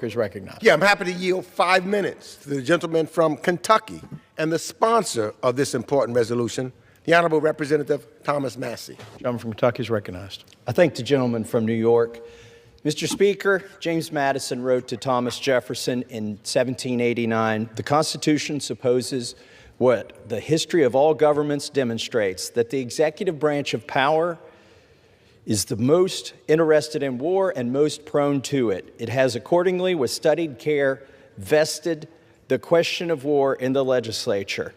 Is recognized. Yeah, I'm happy to yield 5 minutes to the gentleman from Kentucky and the sponsor of this important resolution, the Honorable Representative Thomas Massey. Gentleman from Kentucky is recognized. I thank the gentleman from New York. Mr. Speaker, James Madison wrote to Thomas Jefferson in 1789, "The Constitution supposes what the history of all governments demonstrates, that the executive branch of power is the most interested in war and most prone to it. It has accordingly, with studied care, vested the question of war in the legislature.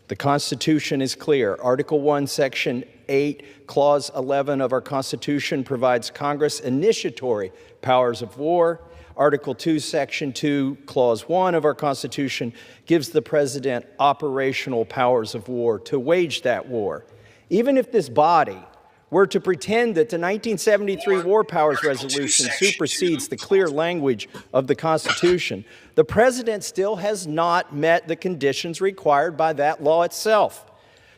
The Constitution is clear. Article 1, Section 8, Clause 11 of our Constitution provides Congress initiatory powers of war. Article 2, Section 2, Clause 1 of our Constitution gives the President operational powers of war to wage that war. Even if this body were to pretend that the 1973 War Powers Resolution supersedes the clear language of the Constitution, the President still has not met the conditions required by that law itself.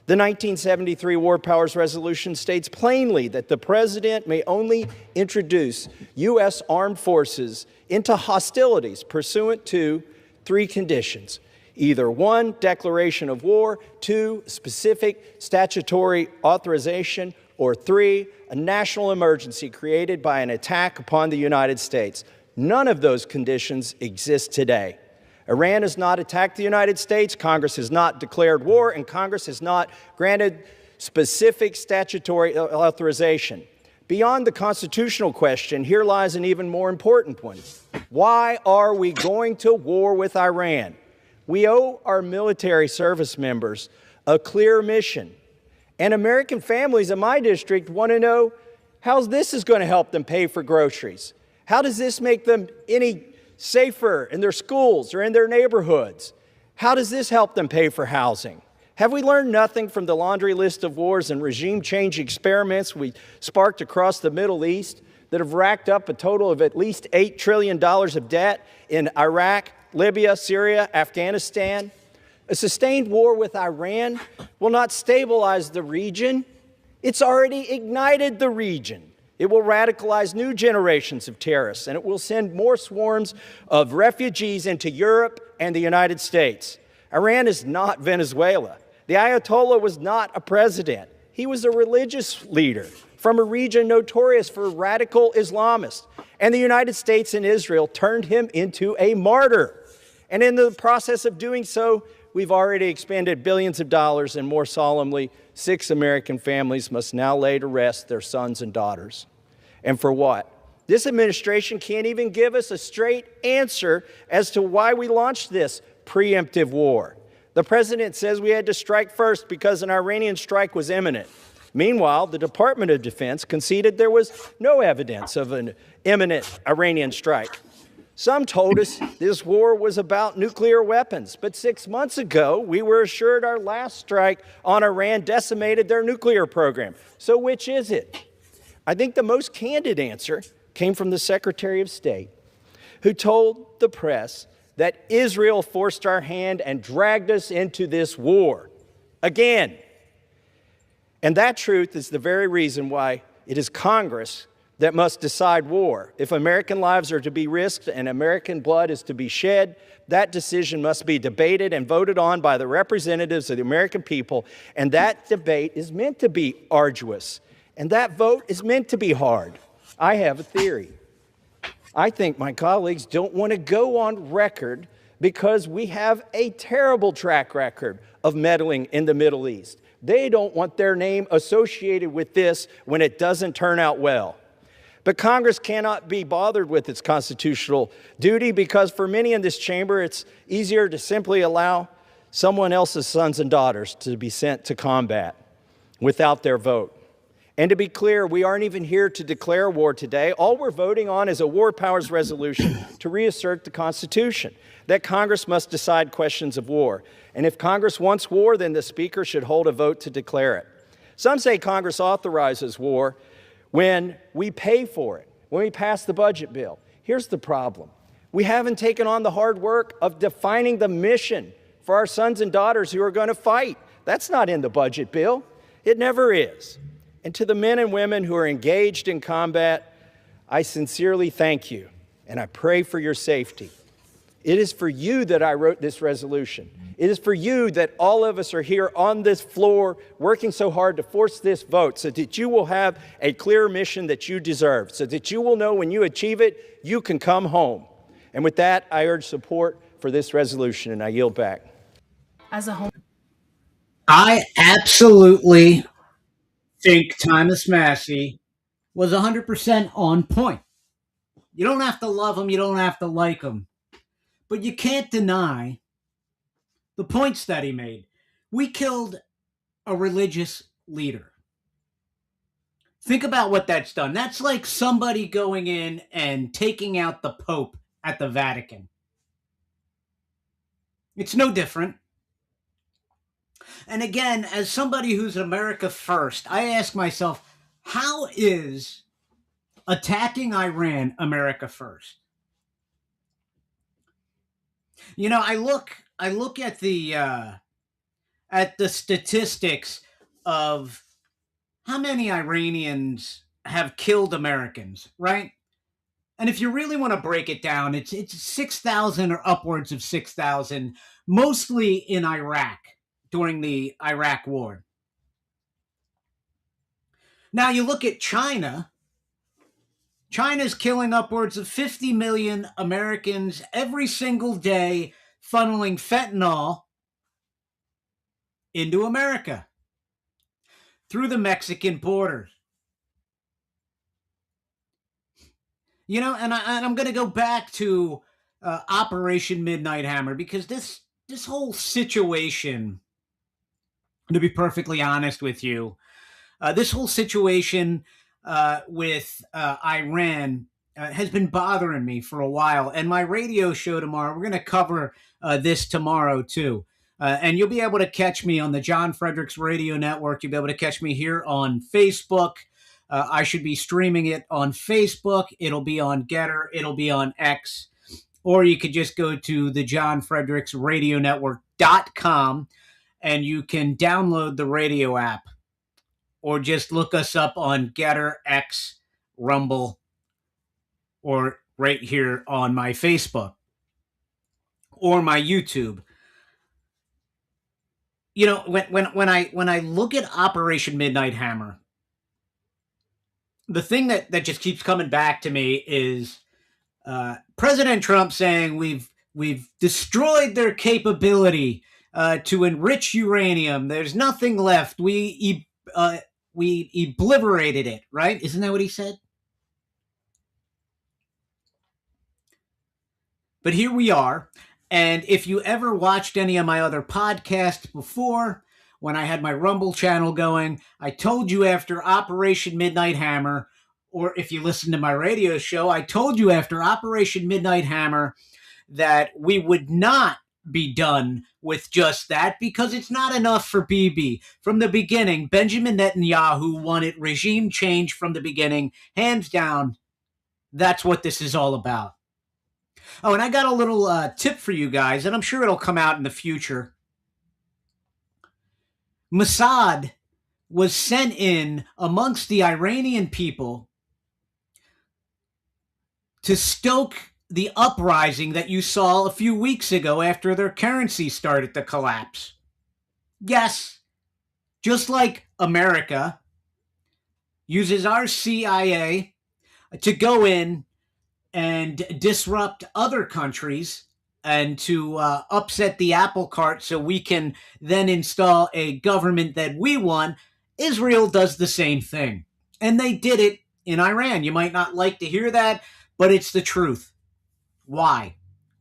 The 1973 War Powers Resolution states plainly that the President may only introduce U.S. armed forces into hostilities pursuant to 3 conditions. Either 1, declaration of war, 2, specific statutory authorization, or 3, a national emergency created by an attack upon the United States. None of those conditions exist today. Iran has not attacked the United States, Congress has not declared war, and Congress has not granted specific statutory authorization. Beyond the constitutional question, here lies an even more important one. Why are we going to war with Iran? We owe our military service members a clear mission. And American families in my district want to know how this is going to help them pay for groceries. How does this make them any safer in their schools or in their neighborhoods? How does this help them pay for housing? Have we learned nothing from the laundry list of wars and regime change experiments we sparked across the Middle East that have racked up a total of at least $8 trillion of debt in Iraq, Libya, Syria, Afghanistan? A sustained war with Iran will not stabilize the region. It's already ignited the region. It will radicalize new generations of terrorists, and it will send more swarms of refugees into Europe and the United States. Iran is not Venezuela. The Ayatollah was not a president. He was a religious leader from a region notorious for radical Islamists. And the United States and Israel turned him into a martyr. And in the process of doing so, we've already expended billions of dollars, and more solemnly, 6 American families must now lay to rest their sons and daughters. And for what? This administration can't even give us a straight answer as to why we launched this preemptive war. The president says we had to strike first because an Iranian strike was imminent. Meanwhile, the Department of Defense conceded there was no evidence of an imminent Iranian strike. Some told us this war was about nuclear weapons, but 6 months ago, we were assured our last strike on Iran decimated their nuclear program. So which is it? I think the most candid answer came from the Secretary of State, who told the press that Israel forced our hand and dragged us into this war again. And that truth is the very reason why it is Congress that must decide war. If American lives are to be risked and American blood is to be shed, that decision must be debated and voted on by the representatives of the American people, and that debate is meant to be arduous, and that vote is meant to be hard. I have a theory. I think my colleagues don't want to go on record because we have a terrible track record of meddling in the Middle East. They don't want their name associated with this when it doesn't turn out well. But Congress cannot be bothered with its constitutional duty because for many in this chamber, it's easier to simply allow someone else's sons and daughters to be sent to combat without their vote. And to be clear, we aren't even here to declare war today. All we're voting on is a war powers resolution to reassert the Constitution, that Congress must decide questions of war. And if Congress wants war, then the Speaker should hold a vote to declare it. Some say Congress authorizes war when we pay for it, when we pass the budget bill. Here's the problem. We haven't taken on the hard work of defining the mission for our sons and daughters who are going to fight. That's not in the budget bill. It never is. And to the men and women who are engaged in combat, I sincerely thank you. and I pray for your safety. It is for you that I wrote this resolution. It is for you that all of us are here on this floor working so hard to force this vote so that you will have a clear mission that you deserve, so that you will know when you achieve it, you can come home. And with that, I urge support for this resolution, and I yield back. As a home. I absolutely think Thomas Massey was 100% on point. You don't have to love him, you don't have to like him, but you can't deny the points that he made. We killed a religious leader. Think about what that's done. That's like somebody going in and taking out the Pope at the Vatican. It's no different. And again, as somebody who's America first, I ask myself, how is attacking Iran America first? You know, I look at the statistics of how many Iranians have killed Americans, right? And if you really want to break it down, it's 6,000 or upwards of 6,000, mostly in Iraq during the Iraq War. Now you look at China. China's killing upwards of 50 million Americans every single day, funneling fentanyl into America through the Mexican border. You know, and I'm going to go back to Operation Midnight Hammer, because this whole situation, to be perfectly honest with you, this whole situation with Iran has been bothering me for a while. And my radio show tomorrow, we're going to cover this tomorrow too. And you'll be able to catch me on the John Fredericks Radio Network. You'll be able to catch me here on Facebook. I should be streaming it on Facebook. It'll be on Getter. It'll be on X. Or you could just go to the John Fredericks Radio Network.com and you can download the radio app. Or just look us up on Getter, X, Rumble, or right here on my Facebook or my YouTube. You know, when I look at Operation Midnight Hammer, the thing that just keeps coming back to me is President Trump saying we've destroyed their capability to enrich uranium. There's nothing left. We obliterated it, right? Isn't that what he said? But here we are. And if you ever watched any of my other podcasts before, when I had my Rumble channel going, I told you after Operation Midnight Hammer, or if you listen to my radio show, I told you after Operation Midnight Hammer that we would not be done with just that, because it's not enough for Bibi. From the beginning, Benjamin Netanyahu wanted regime change from the beginning. Hands down, that's what this is all about. Oh, and I got a little tip for you guys, and I'm sure it'll come out in the future. Mossad was sent in amongst the Iranian people to stoke the uprising that you saw a few weeks ago after their currency started to collapse. Yes, just like America uses our CIA to go in and disrupt other countries and to upset the apple cart so we can then install a government that we want, Israel does the same thing. And they did it in Iran. You might not like to hear that, but it's the truth. Why?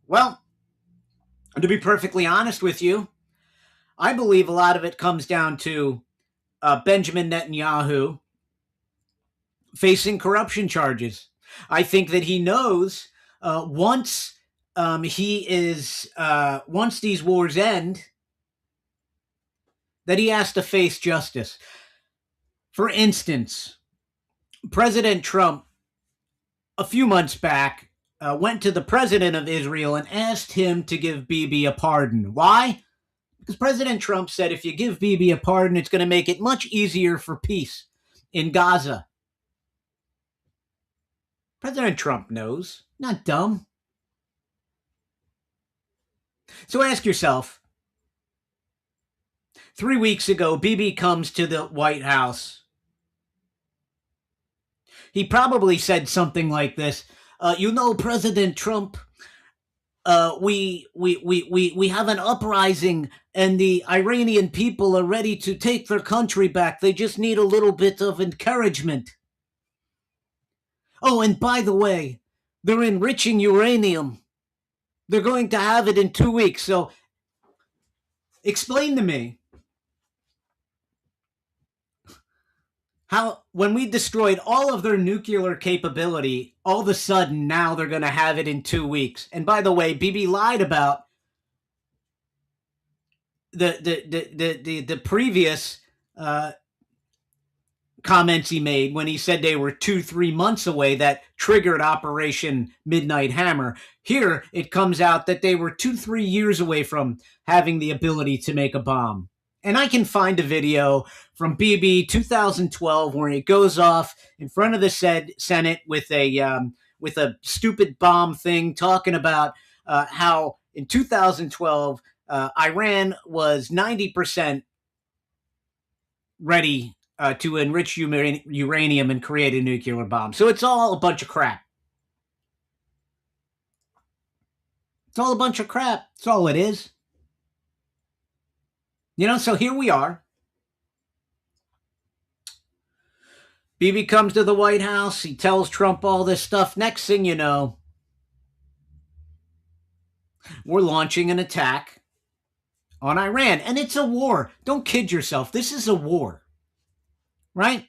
Well, to be perfectly honest with you, I believe a lot of it comes down to Benjamin Netanyahu facing corruption charges. I think that he knows once these wars end, that he has to face justice. For instance, President Trump, a few months back, went to the president of Israel and asked him to give Bibi a pardon. Why? Because President Trump said if you give Bibi a pardon, it's going to make it much easier for peace in Gaza. President Trump knows. Not dumb. So ask yourself, 3 weeks ago, Bibi comes to the White House. He probably said something like this. President Trump, we have an uprising and the Iranian people are ready to take their country back. They just need a little bit of encouragement. Oh, and by the way, they're enriching uranium. They're going to have it in 2 weeks. So explain to me how, when we destroyed all of their nuclear capability, all of a sudden now they're going to have it in 2 weeks. And by the way, Bibi lied about the previous comments he made when he said they were 2-3 months away that triggered Operation Midnight Hammer. Here it comes out that they were 2-3 years away from having the ability to make a bomb. And I can find a video from Bibi 2012 where he goes off in front of the Senate with a stupid bomb thing, talking about how in 2012 Iran was 90% ready to enrich uranium and create a nuclear bomb. So it's all a bunch of crap. It's all a bunch of crap. That's all it is. So here we are. Bibi comes to the White House. He tells Trump all this stuff. Next thing you know, we're launching an attack on Iran. And it's a war. Don't kid yourself. This is a war. Right?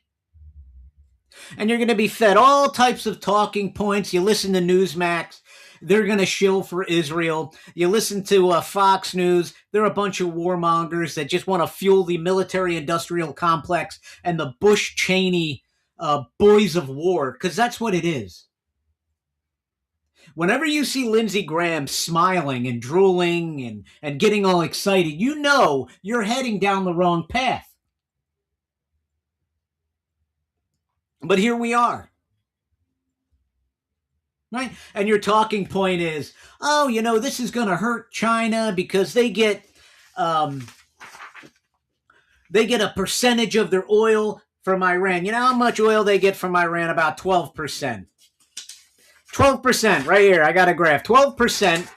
And you're going to be fed all types of talking points. You listen to Newsmax, they're going to shill for Israel. You listen to Fox News, they're a bunch of warmongers that just want to fuel the military-industrial complex and the Bush-Cheney boys of war, because that's what it is. Whenever you see Lindsey Graham smiling and drooling and getting all excited, you know you're heading down the wrong path. But here we are. Right? And your talking point is, this is going to hurt China because they get a percentage of their oil from Iran. You know how much oil they get from Iran? About 12%. 12%, right here. I got a graph. 12%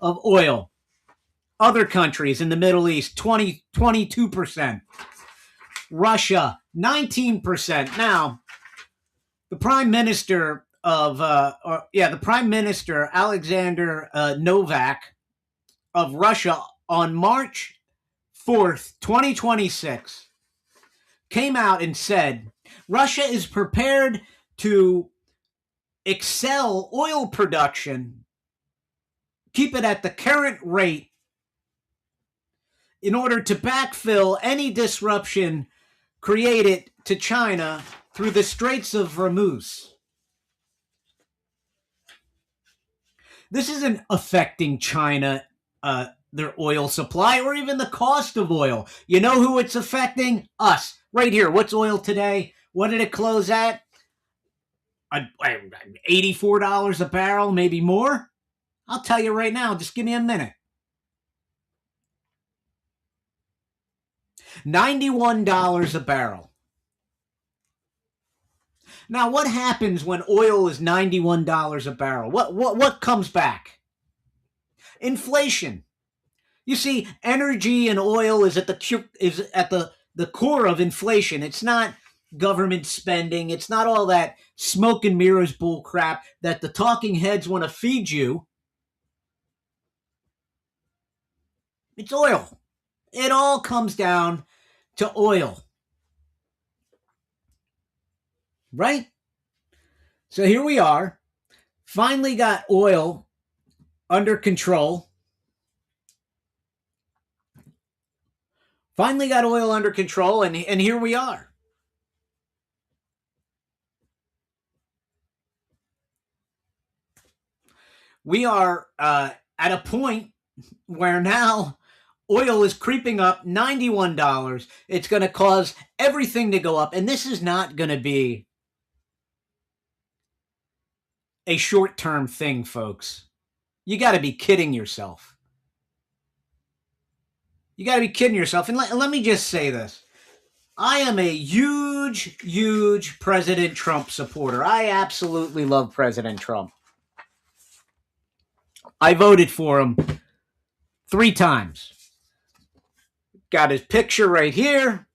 of oil. Other countries in the Middle East, 22%. Russia, 19%. Now, the Prime Minister Alexander Novak of Russia on March 4th, 2026, came out and said Russia is prepared to excel oil production, keep it at the current rate in order to backfill any disruption created to China through the Straits of Hormuz. This isn't affecting China, their oil supply, or even the cost of oil. You know who it's affecting? Us. Right here. What's oil today? What did it close at? $84 a barrel, maybe more? I'll tell you right now. Just give me a minute. $91 a barrel. Now, what happens when oil is $91 a barrel? What comes back? Inflation. You see, energy and oil is at the core of inflation. It's not government spending. It's not all that smoke and mirrors bull crap that the talking heads want to feed you. It's oil. It all comes down to oil. Right? So here we are. Finally got oil under control. And here we are. We are at a point where now oil is creeping up, $91. It's going to cause everything to go up. And this is not going to be a short-term thing, folks. You got to be kidding yourself. You got to be kidding yourself. And let me just say this. I am a huge, huge President Trump supporter. I absolutely love President Trump. I voted for him 3 times. Got his picture right here.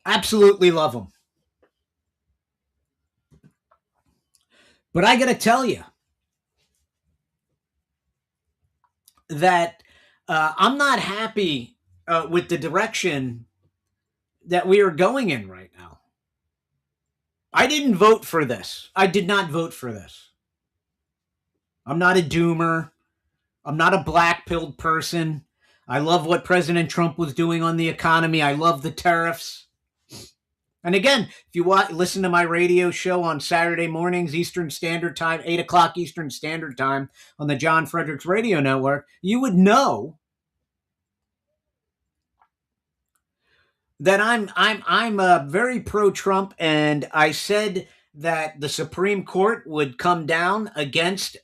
Absolutely love him. But I got to tell you that I'm not happy with the direction that we are going in right now. I didn't vote for this. I did not vote for this. I'm not a doomer. I'm not a black-pilled person. I love what President Trump was doing on the economy. I love the tariffs. And again, if you listen to my radio show on Saturday mornings, Eastern Standard Time, 8 o'clock Eastern Standard Time on the John Fredericks Radio Network, you would know that I'm very pro-Trump, and I said that the Supreme Court would come down against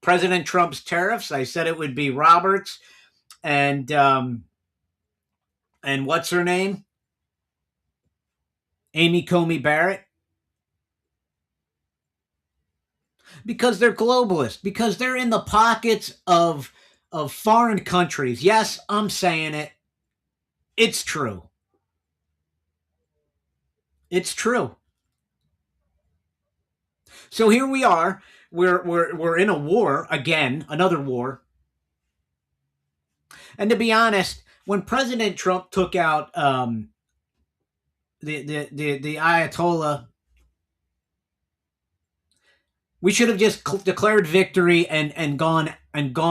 President Trump's tariffs. I said it would be Roberts and what's her name? Amy Coney Barrett. Because they're globalists, because they're in the pockets of foreign countries. Yes, I'm saying it. It's true. It's true. So here we are. We're in a war again, another war. And to be honest, when President Trump took out the Ayatollah, we should have just declared victory and gone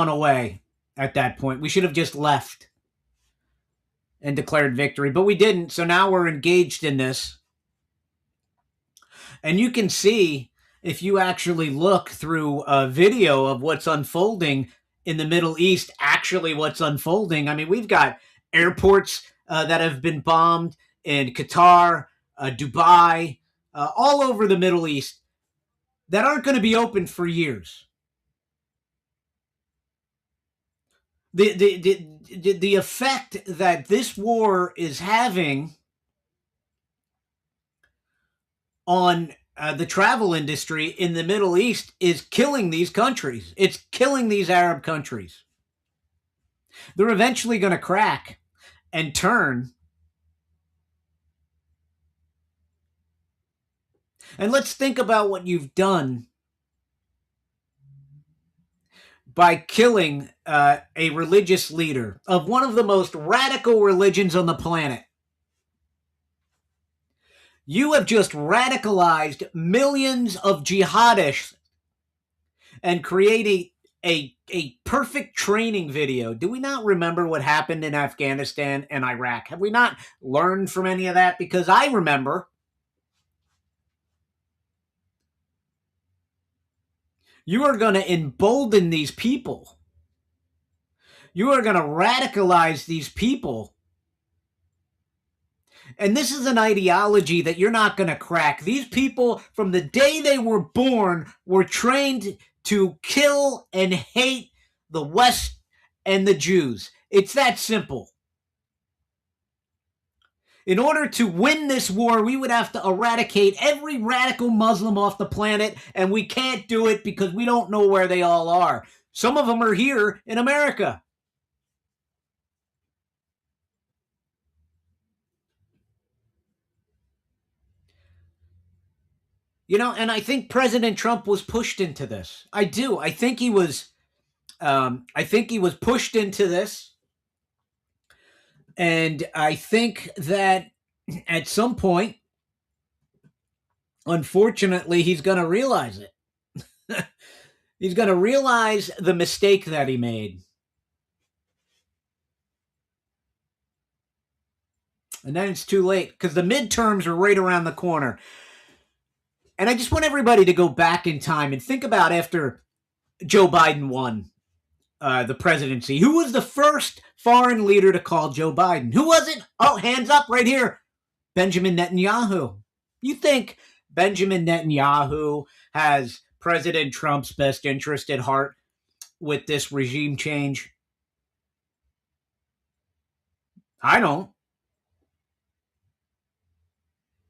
away at that point. We should have just left and declared victory, but we didn't. So now we're engaged in this. And you can see, if you actually look through a video of what's unfolding in the Middle East, actually what's unfolding. I mean, we've got airports that have been bombed in Qatar, Dubai, all over the Middle East that aren't going to be open for years. The effect that this war is having on the travel industry in the Middle East is killing these countries. It's killing these Arab countries. They're eventually going to crack and turn. And let's think about what you've done by killing a religious leader of one of the most radical religions on the planet. You have just radicalized millions of jihadists and created a perfect training video. Do we not remember what happened in Afghanistan and Iraq? Have we not learned from any of that? Because I remember. You are going to embolden these people. You are going to radicalize these people. And this is an ideology that you're not going to crack. These people, from the day they were born, were trained to kill and hate the West and the Jews. It's that simple. In order to win this war, we would have to eradicate every radical Muslim off the planet, and we can't do it because we don't know where they all are. Some of them are here in America. You know, and I think President Trump was pushed into this. I do. I think he was pushed into this. And I think that at some point, unfortunately, he's going to realize it. He's going to realize the mistake that he made. And then it's too late because the midterms are right around the corner. And I just want everybody to go back in time and think about after Joe Biden won the presidency. Who was the first foreign leader to call Joe Biden? Who was it? Oh, hands up right here. Benjamin Netanyahu. You think Benjamin Netanyahu has President Trump's best interest at heart with this regime change? I don't.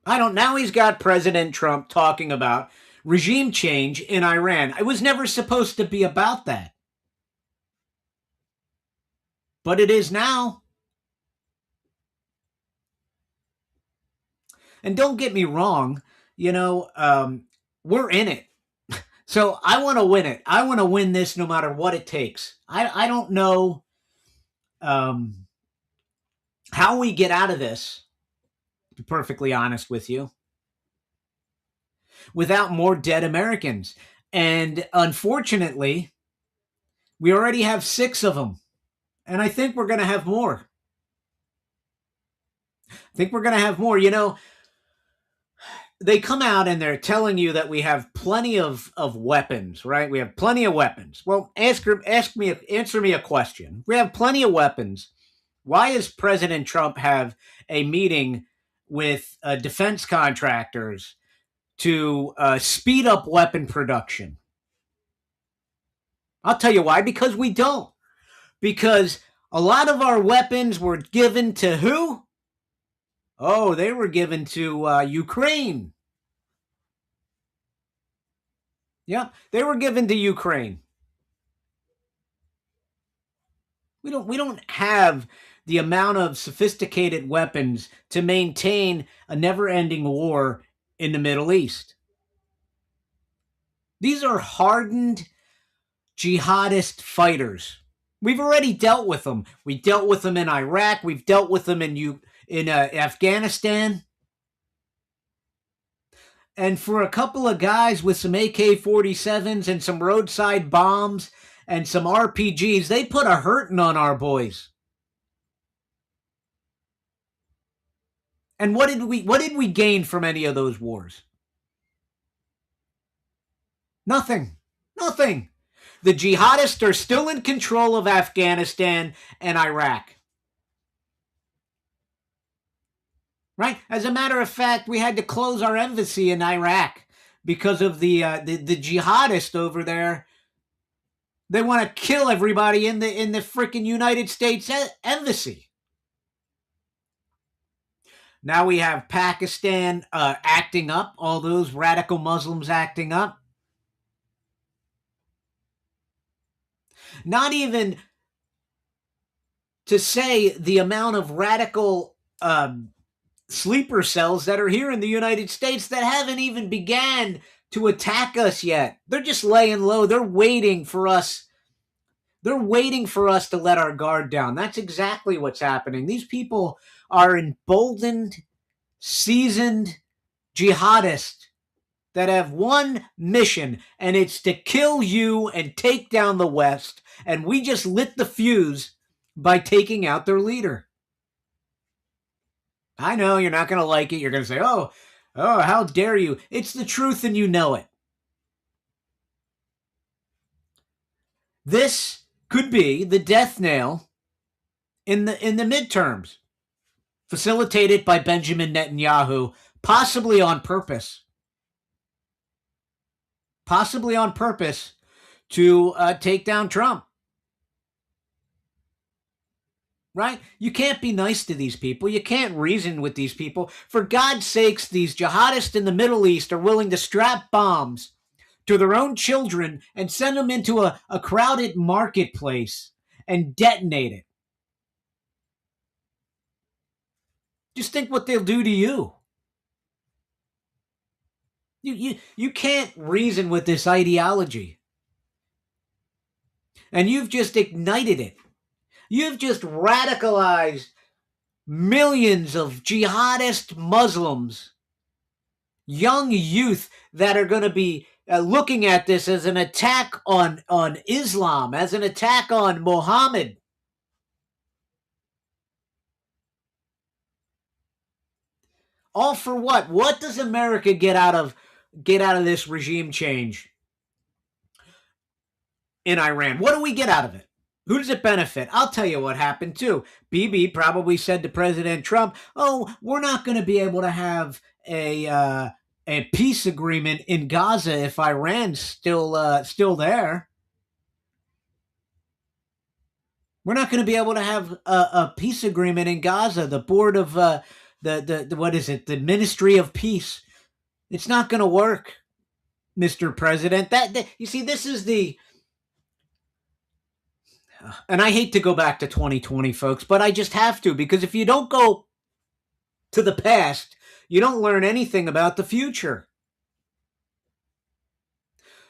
Now he's got President Trump talking about regime change in Iran. It was never supposed to be about that. But it is now. And don't get me wrong, we're in it. So I want to win it. I want to win this no matter what it takes. I don't know how we get out of this, to be perfectly honest with you, without more dead Americans. And unfortunately, we already have 6 of them. And I think we're going to have more. They come out and they're telling you that we have plenty of weapons, right? We have plenty of weapons. Well, answer me a question. We have plenty of weapons. Why does President Trump have a meeting with defense contractors to speed up weapon production? I'll tell you why. Because we don't. Because a lot of our weapons were given to who? Oh, they were given to Ukraine. Yeah, they were given to Ukraine. We don't have the amount of sophisticated weapons to maintain a never-ending war in the Middle East. These are hardened jihadist fighters. We've already dealt with them. We dealt with them in Iraq. We've dealt with them in Afghanistan. And for a couple of guys with some AK-47s and some roadside bombs and some RPGs, they put a hurting on our boys. And what did we gain from any of those wars? Nothing. The jihadists are still in control of Afghanistan and Iraq. Right? As a matter of fact, we had to close our embassy in Iraq because of the jihadists over there. They want to kill everybody in the freaking United States embassy. Now we have Pakistan acting up, all those radical Muslims acting up. Not even to say the amount of radical sleeper cells that are here in the United States that haven't even began to attack us yet. They're just laying low. They're waiting for us. They're waiting for us to let our guard down. That's exactly what's happening. These people are emboldened, seasoned jihadists that have one mission, and it's to kill you and take down the West. And we just lit the fuse by taking out their leader. I know you're not going to like it. You're going to say, oh, how dare you? It's the truth and you know it. This could be the death nail in the midterms, facilitated by Benjamin Netanyahu, possibly on purpose. Possibly on purpose to take down Trump. Right? You can't be nice to these people. You can't reason with these people. For God's sakes, these jihadists in the Middle East are willing to strap bombs to their own children and send them into a crowded marketplace and detonate it. Just think what they'll do to you. You can't reason with this ideology. And you've just ignited it. You've just radicalized millions of jihadist Muslims, young youth that are going to be looking at this as an attack on Islam, as an attack on Muhammad. All for what? What does America get out of this regime change in Iran? What do we get out of it? Who does it benefit? I'll tell you what happened too. Bibi probably said to President Trump, "Oh, we're not going to be able to have a a peace agreement in Gaza if Iran's still there. We're not going to be able to have a peace agreement in Gaza. The board of the what is it? The Ministry of Peace. It's not going to work, Mr. President. That you see, this is the. And I hate to go back to 2020, folks, but I just have to, because if you don't go to the past, you don't learn anything about the future.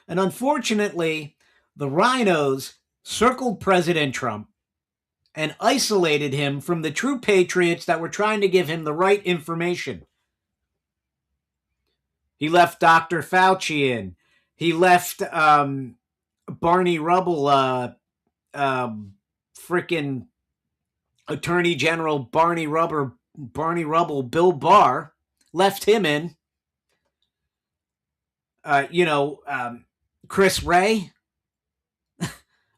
And unfortunately, the rhinos circled President Trump and isolated him from the true patriots that were trying to give him the right information. He left Dr. Fauci in. He left Barney Rubble, freaking Attorney General Barney Rubble, Bill Barr, left him in. Chris Wray.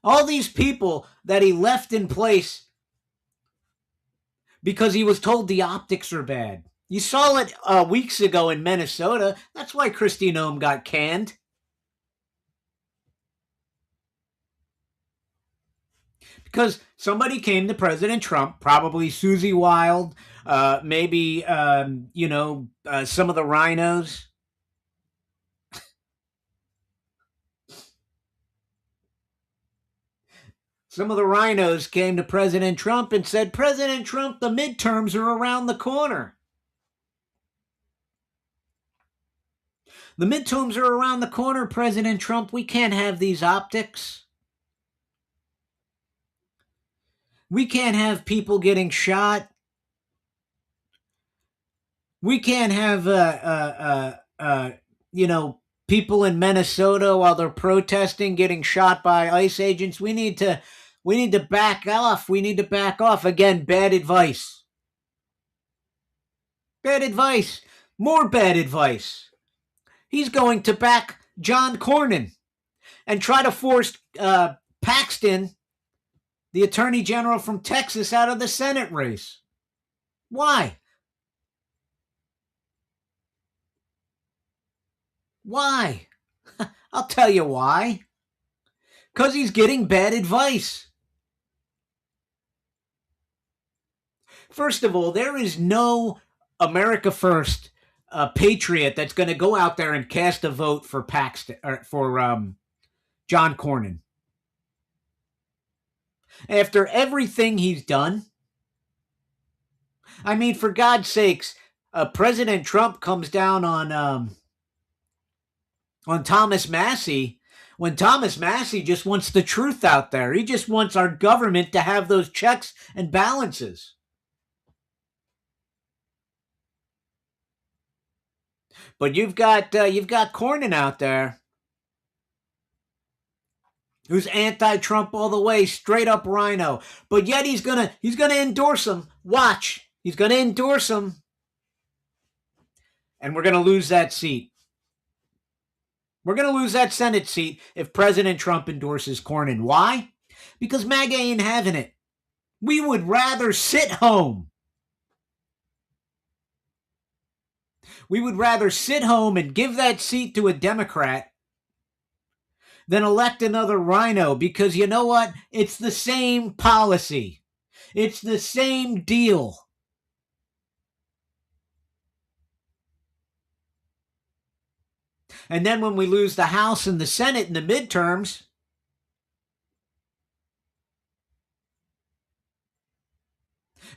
All these people that he left in place because he was told the optics are bad. You saw it weeks ago in Minnesota. That's why Kristi Noem got canned. Because somebody came to President Trump, probably Susie Wild, maybe, some of the rhinos. Some of the rhinos came to President Trump and said, President Trump, the midterms are around the corner. The midterms are around the corner, President Trump. We can't have these optics. We can't have people getting shot. We can't have, people in Minnesota while they're protesting getting shot by ICE agents. We need to back off. We need to back off. Again, bad advice. Bad advice. More bad advice. He's going to back John Cornyn and try to force Paxton, the Attorney General from Texas, out of the Senate race. Why? Why? I'll tell you why. Because he's getting bad advice. First of all, there is no America First patriot that's going to go out there and cast a vote for Paxton or for John Cornyn. After everything he's done, I mean, for God's sakes, President Trump comes down on Thomas Massie when Thomas Massie just wants the truth out there. He just wants our government to have those checks and balances. But you've got Cornyn out there who's anti-Trump all the way, straight up rhino. But yet he's gonna endorse him. Watch, he's gonna endorse him, and we're gonna lose that seat. We're gonna lose that Senate seat if President Trump endorses Cornyn. Why? Because MAGA ain't having it. We would rather sit home. We would rather sit home and give that seat to a Democrat than elect another rhino, because you know what? It's the same policy. It's the same deal. And then when we lose the House and the Senate in the midterms,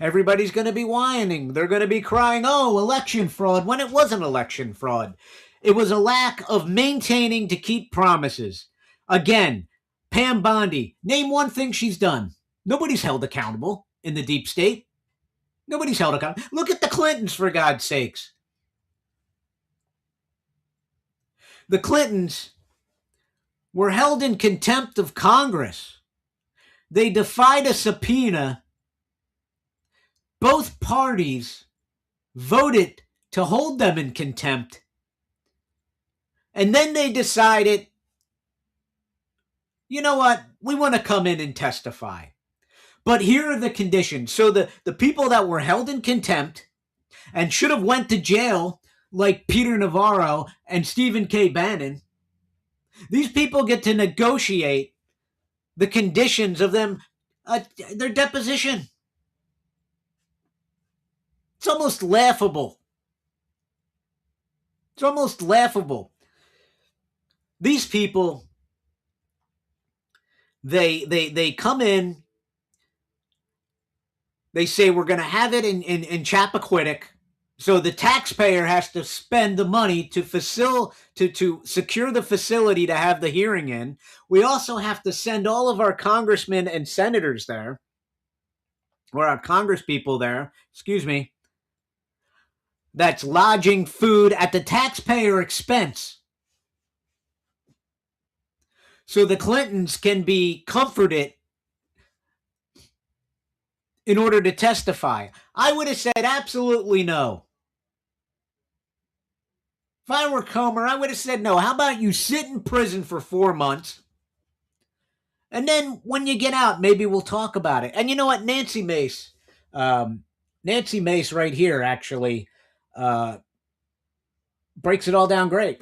everybody's going to be whining. They're going to be crying, oh, election fraud, when it wasn't election fraud. It was a lack of maintaining to keep promises. Again, Pam Bondi, name one thing she's done. Nobody's held accountable in the deep state. Nobody's held accountable. Look at the Clintons, for God's sakes. The Clintons were held in contempt of Congress. They defied a subpoena. Both parties voted to hold them in contempt. And then they decided, you know what? We want to come in and testify. But here are the conditions. So the people that were held in contempt and should have went to jail, like Peter Navarro and Stephen K. Bannon. These people get to negotiate the conditions of their deposition. It's almost laughable. It's almost laughable. These people, they come in, they say we're going to have it in Chappaquiddick, so the taxpayer has to spend the money to secure the facility to have the hearing in. We also have to send all of our congressmen and senators there, or our congresspeople there, excuse me. That's lodging, food at the taxpayer expense. So the Clintons can be comforted in order to testify. I would have said absolutely no. If I were Comer, I would have said no. How about you sit in prison for 4 months? And then when you get out, maybe we'll talk about it. And you know what? Nancy Mace right here actually breaks it all down great.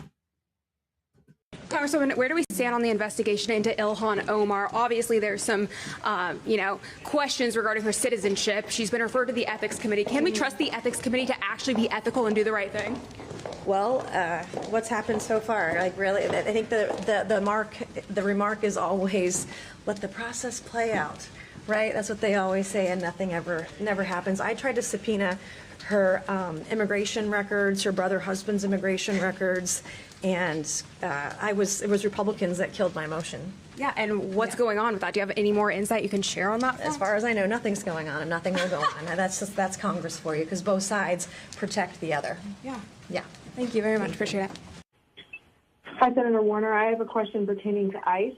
Congresswoman, where do we stand on the investigation into Ilhan Omar? Obviously, there's some, questions regarding her citizenship. She's been referred to the Ethics Committee. Can we trust the Ethics Committee to actually be ethical and do the right thing? Well, what's happened so far? Like, really, I think the remark is always let the process play out, right? That's what they always say, and nothing never happens. I tried to subpoena her immigration records, her husband's immigration records, and it was Republicans that killed my motion. Yeah, and what's going on with that? Do you have any more insight you can share on that? As far as I know, nothing's going on, and nothing will go on. And that's Congress for you, because both sides protect the other. Yeah. Yeah. Thank you very much. Appreciate it. Hi, Senator Warner. I have a question pertaining to ICE.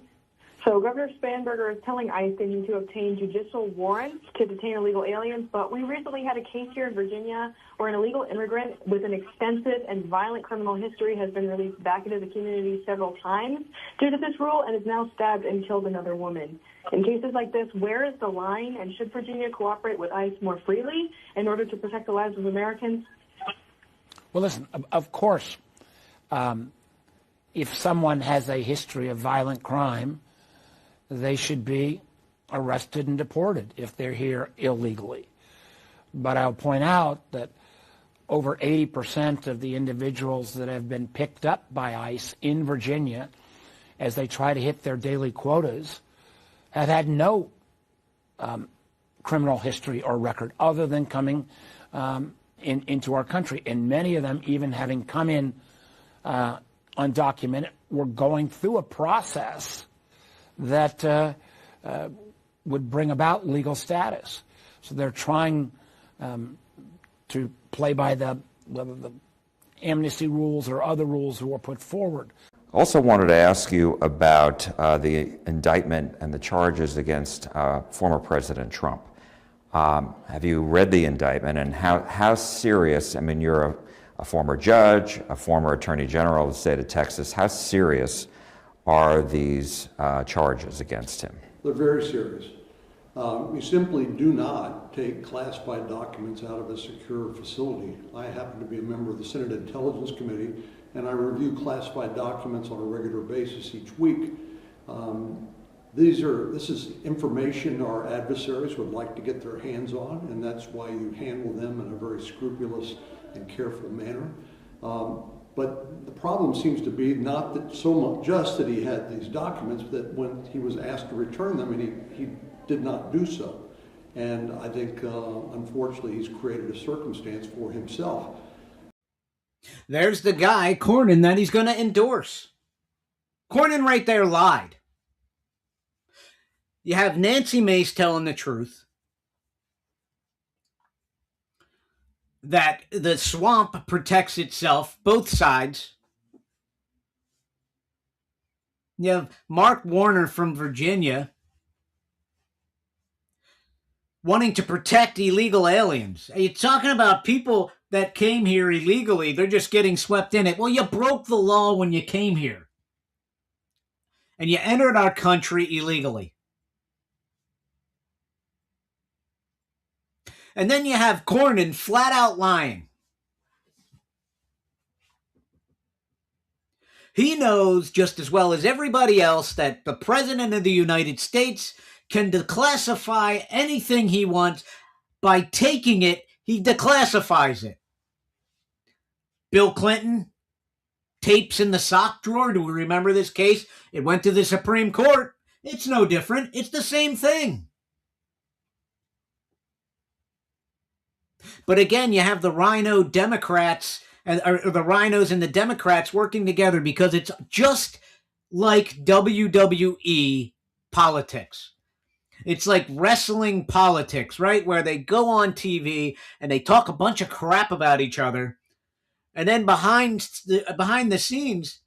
So Governor Spanberger is telling ICE they need to obtain judicial warrants to detain illegal aliens, but we recently had a case here in Virginia where an illegal immigrant with an extensive and violent criminal history has been released back into the community several times due to this rule and has now stabbed and killed another woman. In cases like this, where is the line, and should Virginia cooperate with ICE more freely in order to protect the lives of Americans? Well, listen, of course, if someone has a history of violent crime, they should be arrested and deported if they're here illegally. But I'll point out that over 80% of the individuals that have been picked up by ICE in Virginia as they try to hit their daily quotas have had no criminal history or record other than coming into our country. And many of them, even having come in undocumented, were going through a process that would bring about legal status. So they're trying to play by whether the amnesty rules or other rules that were put forward. Also wanted to ask you about the indictment and the charges against former President Trump. Have you read the indictment, and how serious, I mean, you're a former judge, a former attorney general of the state of Texas, how serious are these charges against him? They're very serious. We simply do not take classified documents out of a secure facility. I happen to be a member of the Senate Intelligence Committee, and I review classified documents on a regular basis each week. This is information our adversaries would like to get their hands on, and that's why you handle them in a very scrupulous and careful manner. But the problem seems to be not that so much just that he had these documents, that when he was asked to return them, and he did not do so. And I think, unfortunately, he's created a circumstance for himself. There's the guy, Cornyn, that he's going to endorse. Cornyn right there lied. You have Nancy Mace telling the truth that the swamp protects itself, both sides. You have Mark Warner from Virginia wanting to protect illegal aliens. Are you talking about people that came here illegally? They're just getting swept in it. Well, you broke the law when you came here, and you entered our country illegally. And then you have Cornyn flat out lying. He knows just as well as everybody else that the President of the United States can declassify anything he wants. By taking it, he declassifies it. Bill Clinton, tapes in the sock drawer. Do we remember this case? It went to the Supreme Court. It's no different. It's the same thing. But again, you have the rhino Democrats, or the rhinos and the Democrats working together because it's just like WWE politics. It's like wrestling politics, right? Where they go on TV and they talk a bunch of crap about each other. And then behind the scenes,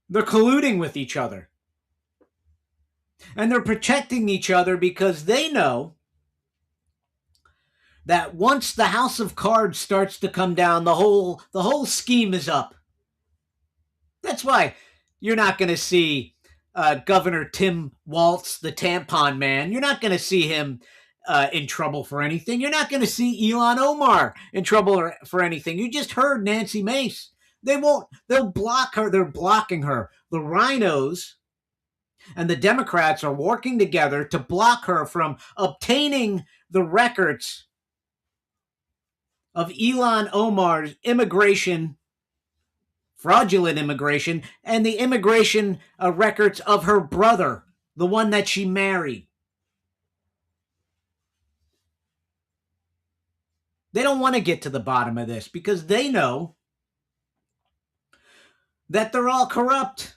they're colluding with each other. And they're protecting each other because they know that once the house of cards starts to come down, the whole scheme is up. That's why you're not going to see Governor Tim Walz, the tampon man. You're not going to see him in trouble for anything. You're not going to see Ilhan Omar in trouble for anything. You just heard Nancy Mace. They'll block her. They're blocking her. The rhinos and the Democrats are working together to block her from obtaining the records of Ilhan Omar's fraudulent immigration, and the immigration records of her brother, the one that she married. They don't want to get to the bottom of this because they know that they're all corrupt.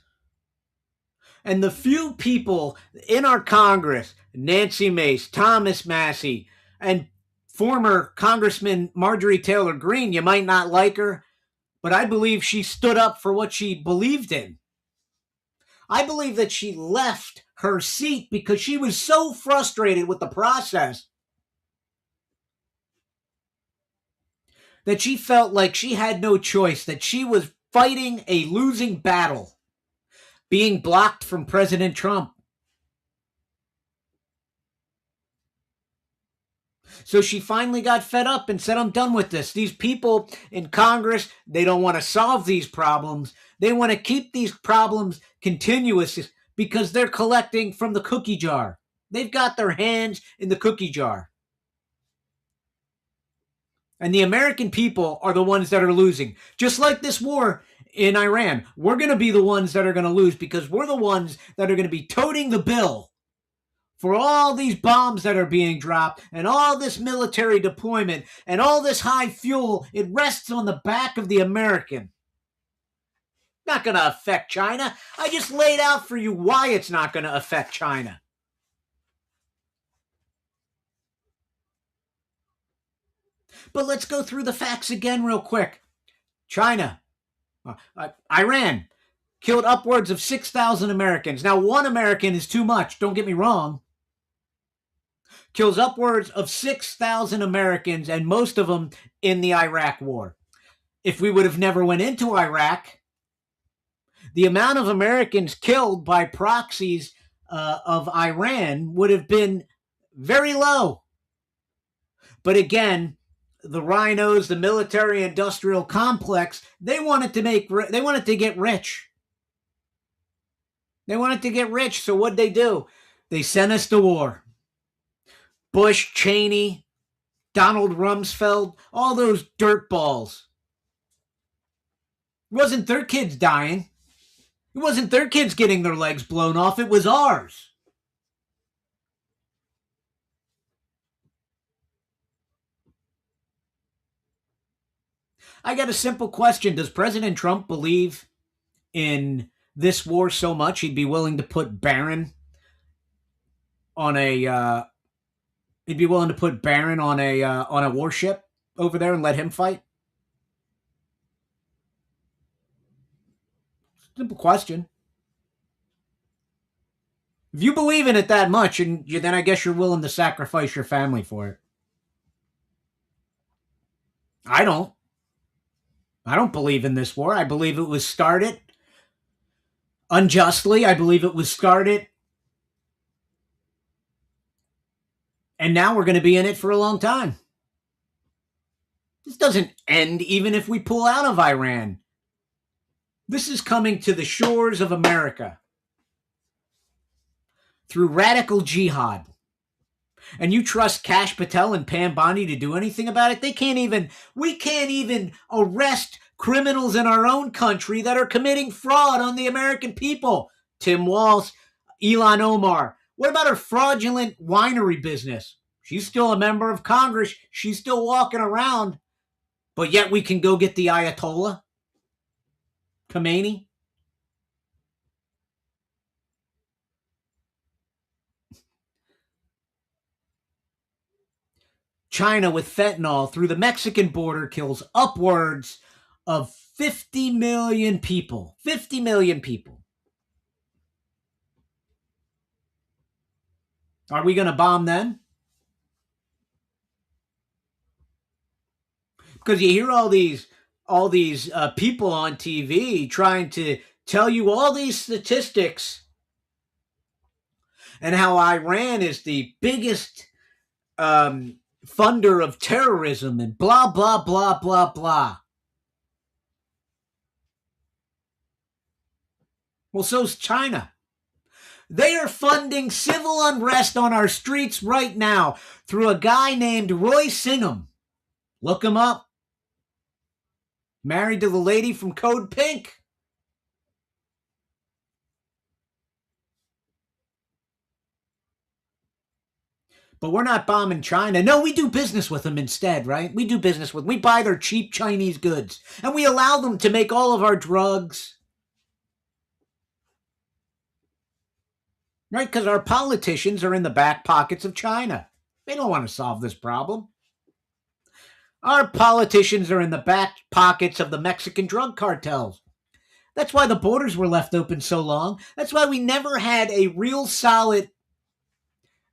And the few people in our Congress, Nancy Mace, Thomas Massie, and former Congressman Marjorie Taylor Greene, you might not like her, but I believe she stood up for what she believed in. I believe that she left her seat because she was so frustrated with the process that she felt like she had no choice, that she was fighting a losing battle, being blocked from President Trump. So she finally got fed up and said, I'm done with this. These people in Congress, they don't want to solve these problems. They want to keep these problems continuous because they're collecting from the cookie jar. They've got their hands in the cookie jar. And the American people are the ones that are losing. Just like this war in Iran, we're going to be the ones that are going to lose because we're the ones that are going to be toting the bill for all these bombs that are being dropped and all this military deployment and all this high fuel. It rests on the back of the American. Not going to affect China. I just laid out for you why it's not going to affect China. But let's go through the facts again real quick. China, Iran killed upwards of 6,000 Americans. Now, one American is too much. Don't get me wrong. Kills upwards of 6,000 Americans, and most of them in the Iraq war. If we would have never went into Iraq, the amount of Americans killed by proxies of Iran would have been very low. But again, the rhinos, the military-industrial complex, they wanted to get rich. They wanted to get rich, so what'd they do? They sent us to war. Bush, Cheney, Donald Rumsfeld, all those dirtballs. It wasn't their kids dying. It wasn't their kids getting their legs blown off. It was ours. I got a simple question. Does President Trump believe in this war so much he'd be willing to put Barron on a warship over there and let him fight? Simple question. If you believe in it that much, and then I guess you're willing to sacrifice your family for it. I don't believe in this war. I believe it was started unjustly. I believe it was started, and now we're going to be in it for a long time. This doesn't end even if we pull out of Iran. This is coming to the shores of America through radical jihad. And you trust Kash Patel and Pam Bondi to do anything about it? We can't even arrest criminals in our own country that are committing fraud on the American people. Tim Walz, Ilhan Omar. What about her fraudulent winery business? She's still a member of Congress. She's still walking around. But yet we can go get the Ayatollah, Khomeini. China with fentanyl through the Mexican border kills upwards of 50 million people. 50 million people. Are we going to bomb them? Because you hear all these people on TV trying to tell you all these statistics and how Iran is the biggest funder of terrorism and blah, blah, blah, blah, blah. Well, so's China. They are funding civil unrest on our streets right now through a guy named Roy Singham. Look him up. Married to the lady from Code Pink. But we're not bombing China. No, we do business with them instead, right? We buy their cheap Chinese goods. And we allow them to make all of our drugs. Right? Because our politicians are in the back pockets of China. They don't want to solve this problem. Our politicians are in the back pockets of the Mexican drug cartels. That's why the borders were left open so long. That's why we never had a real solid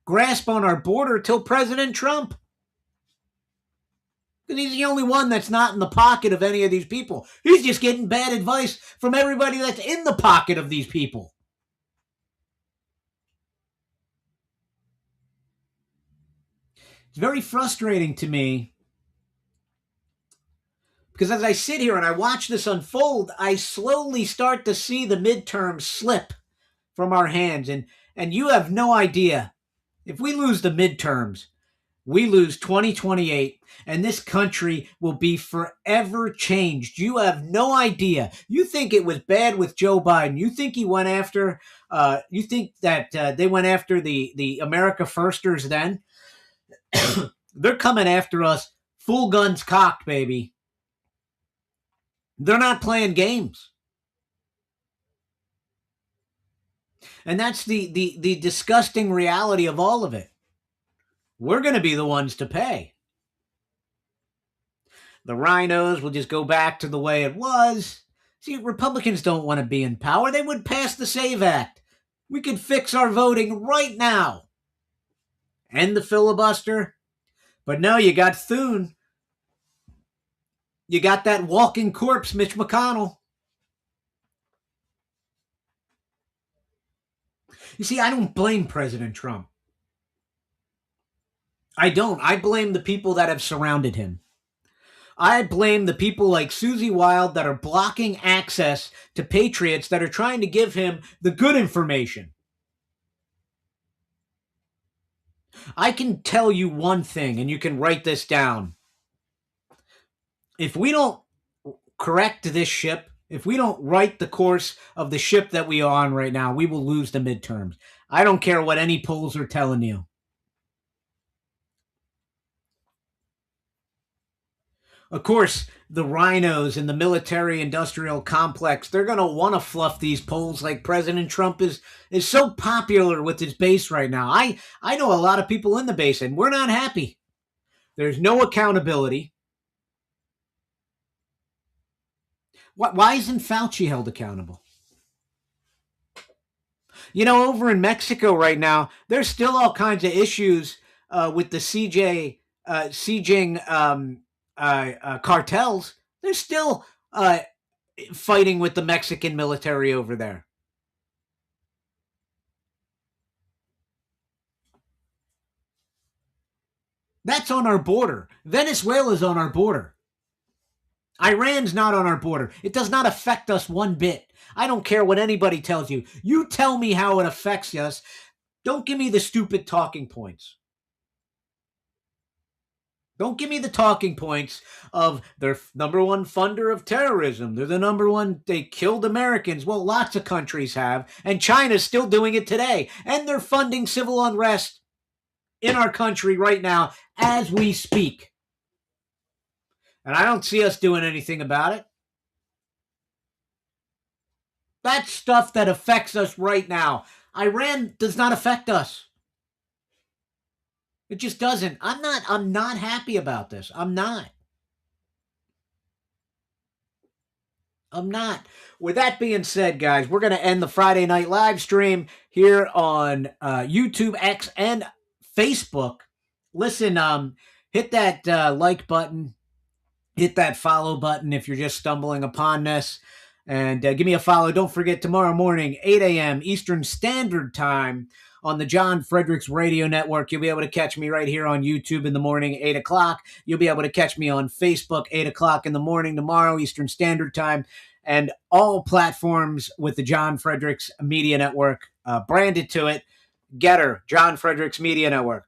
grasp on our border till President Trump. Because he's the only one that's not in the pocket of any of these people. He's just getting bad advice from everybody that's in the pocket of these people. It's very frustrating to me because as I sit here and I watch this unfold, I slowly start to see the midterms slip from our hands. And you have no idea. If we lose the midterms, we lose 2028, and this country will be forever changed. You have no idea. You think it was bad with Joe Biden. You think he went after, you think that they went after the America Firsters then? They're coming after us full guns cocked, baby. They're not playing games. And that's the disgusting reality of all of it. We're going to be the ones to pay. The rhinos will just go back to the way it was. See, Republicans don't want to be in power. They would pass the SAVE Act. We could fix our voting right now. End the filibuster. But no, you got Thune. You got that walking corpse, Mitch McConnell. You see, I don't blame President Trump. I don't. I blame the people that have surrounded him. I blame the people like Susie Wild that are blocking access to patriots that are trying to give him the good information. I can tell you one thing, and you can write this down. If we don't correct this ship, if we don't right the course of the ship that we are on right now, we will lose the midterms. I don't care what any polls are telling you. Of course, the rhinos and the military-industrial complex, they're going to want to fluff these polls like President Trump is so popular with his base right now. I know a lot of people in the base, and we're not happy. There's no accountability. Why isn't Fauci held accountable? You know, over in Mexico right now, there's still all kinds of issues with the Xinjiang cartels. They're still fighting with the Mexican military over there. That's on our border. Venezuela's on our border. Iran's not on our border. It does not affect us one bit. I don't care what anybody tells you. You tell me how it affects us. Don't give me the stupid talking points. Don't give me the talking points of they're number one funder of terrorism. They're the number one, they killed Americans. Well, lots of countries have, and China's still doing it today. And they're funding civil unrest in our country right now as we speak. And I don't see us doing anything about it. That's stuff that affects us right now. Iran does not affect us. It just doesn't. I'm not happy about this. I'm not. With that being said, guys, we're going to end the Friday night live stream here on YouTube, X, and Facebook. Listen, hit that like button, hit that follow button if you're just stumbling upon this, and give me a follow. Don't forget, tomorrow morning, 8 a.m. Eastern Standard Time on the John Fredericks Radio Network. You'll be able to catch me right here on YouTube in the morning, 8 o'clock. You'll be able to catch me on Facebook, 8 o'clock in the morning tomorrow, Eastern Standard Time, and all platforms with the John Fredericks Media Network branded to it. Getter, John Fredericks Media Network.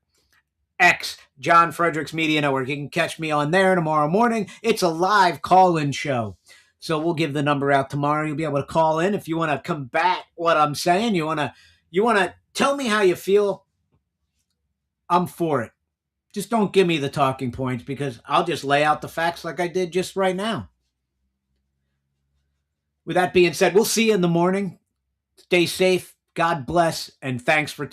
X, John Fredericks Media Network. You can catch me on there tomorrow morning. It's a live call-in show. So we'll give the number out tomorrow. You'll be able to call in if you want to combat what I'm saying. You want to tell me how you feel. I'm for it. Just don't give me the talking points, because I'll just lay out the facts like I did just right now. With that being said, we'll see you in the morning. Stay safe. God bless. And thanks for